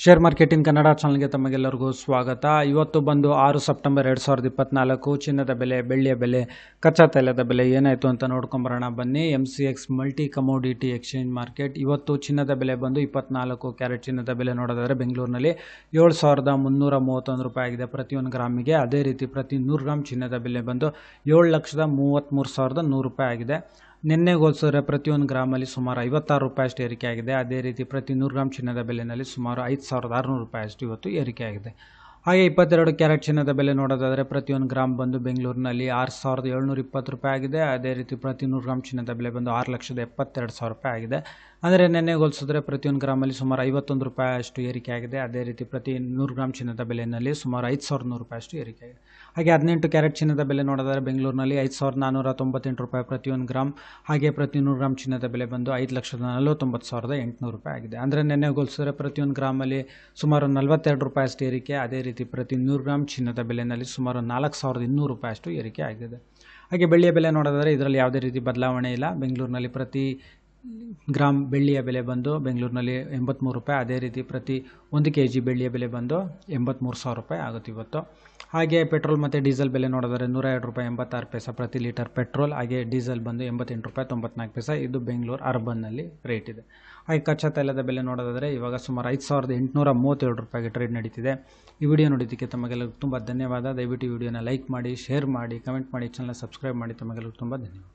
Share marketing Kannada ಚಾನಲ್ಗೆ ತಮಗೆಲ್ಲರಿಗೂ ಸ್ವಾಗತ. ಇವತ್ತು ಬಂದು 6 ಸೆಪ್ಟೆಂಬರ್ 2024. ಚಿನ್ನದ ಬೆಲೆ, ಬೆಳ್ಳಿಯ ಬೆಲೆ, ಕಚ್ಚಾ ತೈಲದ ಬೆಲೆ ಏನಾಯಿತು ಅಂತ ನೋಡ್ಕೊಂಬರೋಣ ಬನ್ನಿ. MCX multi commodity exchange market ಇವತ್ತು ಚಿನ್ನದ ಬೆಲೆ ಬಂದು 24 ಕ್ಯಾರೆಟ್ ಚಿನ್ನದ ಬೆಲೆ ನೋಡೋದಾದರೆ ಬೆಂಗಳೂರಿನಲ್ಲಿ 7,331 ರೂಪಾಯಿ ಆಗಿದೆ ಪ್ರತಿಯೊಂದು ಗ್ರಾಮಿಗೆ. ಅದೇ ರೀತಿ ಪ್ರತಿ 100 ಗ್ರಾಮ್ ಚಿನ್ನದ ಬೆಲೆ ಬಂದು 7,33,100 ರೂಪಾಯಿ ಆಗಿದೆ. ನಿನ್ನೆಗೆ ಹೋಲಿಸಿದ್ರೆ ಪ್ರತಿಯೊಂದು ಗ್ರಾಮಲ್ಲಿ ಸುಮಾರು 56 ರೂಪಾಯಿ ಅಷ್ಟು ಏರಿಕೆ ಆಗಿದೆ. ಅದೇ ರೀತಿ ಪ್ರತಿ 100 ಗ್ರಾಮ್ ಚಿನ್ನದ ಬೆಲೆಯಲ್ಲಿ ಸುಮಾರು 5,600 ರೂಪಾಯಿ ಅಷ್ಟು ಇವತ್ತು ಏರಿಕೆ ಆಗಿದೆ. ಹಾಗೆ 22 ಕ್ಯಾರೆಟ್ ಚಿನ್ನದ ಬೆಲೆ ನೋಡೋದಾದರೆ ಪ್ರತಿಯೊಂದು ಗ್ರಾಮ್ ಬಂದು ಬೆಂಗಳೂರಿನಲ್ಲಿ 6,720 ರೂಪಾಯಿ ಆಗಿದೆ. ಅದೇ ರೀತಿ ಪ್ರತಿ 100 ಗ್ರಾಮ್ ಚಿನ್ನದ ಬೆಲೆ ಬಂದು 6,72,000 ರೂಪಾಯಿ ಆಗಿದೆ. ಅಂದರೆ ನೆನ್ನೆಗೆ ಹೋಲಿಸಿದ್ರೆ ಪ್ರತಿಯೊಂದು ಗ್ರಾಮಲ್ಲಿ ಸುಮಾರು 51 ರೂಪಾಯಿ ಅಷ್ಟು ಏರಿಕೆ ಆಗಿದೆ. ಅದೇ ರೀತಿ ಪ್ರತಿ 100 ಗ್ರಾಮ್ ಚಿನ್ನದ ಬೆಲೆಯಲ್ಲಿ ಸುಮಾರು 5,100 ರೂಪಾಯಿ ಅಷ್ಟು ಏರಿಕೆ ಆಗಿದೆ. ಹಾಗೆ 18 ಕ್ಯಾರೆಟ್ ಚಿನ್ನದ ಬೆಲೆ ನೋಡಿದರೆ ಬೆಂಗಳೂರಿನಲ್ಲಿ 5,498 ರೂಪಾಯಿ ಪ್ರತಿಯೊಂದು ಗ್ರಾಮ್. ಹಾಗೆ ಪ್ರತಿ 100 ಗ್ರಾಮ್ ಚಿನ್ನದ ಬೆಲೆ ಬಂದು 5,49,800 ರೂಪಾಯಿ ಆಗಿದೆ. ಅಂದರೆ ನೆನ್ನೆಗೆ ಹೋಲಿಸಿದ್ರೆ ಪ್ರತಿಯೊಂದು ಗ್ರಾಮಲ್ಲಿ ಸುಮಾರು 42 ರೂಪಾಯಿ ಅಷ್ಟು ಏರಿಕೆ. ಅದೇ ರೀತಿ ಪ್ರತಿ 100 ಗ್ರಾಮ್ ಚಿನ್ನದ ಬೆಲೆಯಲ್ಲಿ ಸುಮಾರು 4,200 ರೂಪಾಯಿ ಅಷ್ಟು ಏರಿಕೆ ಆಗಿದೆ. ಹಾಗೆ ಬೆಳ್ಳಿಯ ಬೆಲೆ ನೋಡಿದರೆ ಇದರಲ್ಲಿ ಯಾವುದೇ ರೀತಿ ಬದಲಾವಣೆ ಇಲ್ಲ. ಬೆಂಗಳೂರಿನಲ್ಲಿ ಪ್ರತಿ ಗ್ರಾಮ್ ಬೆಳ್ಳಿಯ ಬೆಲೆ ಬಂದು ಬೆಂಗಳೂರಿನಲ್ಲಿ 83 ರೂಪಾಯಿ. ಅದೇ ರೀತಿ ಪ್ರತಿ 1 kg ಬೆಳ್ಳಿಯ ಬೆಲೆ ಬಂದು 83,000 ರೂಪಾಯಿ ಆಗುತ್ತೆ ಇವತ್ತು. ಹಾಗೆ ಪೆಟ್ರೋಲ್ ಮತ್ತು ಡೀಸೆಲ್ ಬೆಲೆ ನೋಡಿದರೆ 102 ರೂಪಾಯಿ 86 ಪೈಸೆ ಪ್ರತಿ ಲೀಟರ್ ಪೆಟ್ರೋಲ್. ಹಾಗೆ ಡೀಸೆಲ್ ಬಂದು 88 ರೂಪಾಯಿ 94 ಪೈಸೆ. ಇದು ಬೆಂಗಳೂರು ಅರ್ಬನ್ನಲ್ಲಿ ರೇಟ್ ಇದೆ. ಹಾಗೆ ಕಚ್ಚಾ ತೈಲದ ಬೆಲೆ ನೋಡೋದಾದರೆ ಇವಾಗ ಸುಮಾರು 5,837 ರೂಪಾಯಿಗೆ ಟ್ರೇಡ್ ನಡೀತಿದೆ. ಈ ವಿಡಿಯೋ ನೋಡಿದ್ದಕ್ಕೆ ತಮಗೆಲ್ಲರಿಗೂ ತುಂಬ ಧನ್ಯವಾದ. ದಯವಿಟ್ಟು ಈ ವಿಡಿಯೋನ ಲೈಕ್ ಮಾಡಿ, ಶೇರ್ ಮಾಡಿ, ಕಮೆಂಟ್ ಮಾಡಿ, ಚಾನಲ್ ಸಬ್ಸ್ಕ್ರೈಬ್ ಮಾಡಿ. ತಮಗೆಲ್ಲರಿಗೂ ತುಂಬ ಧನ್ಯವಾದ.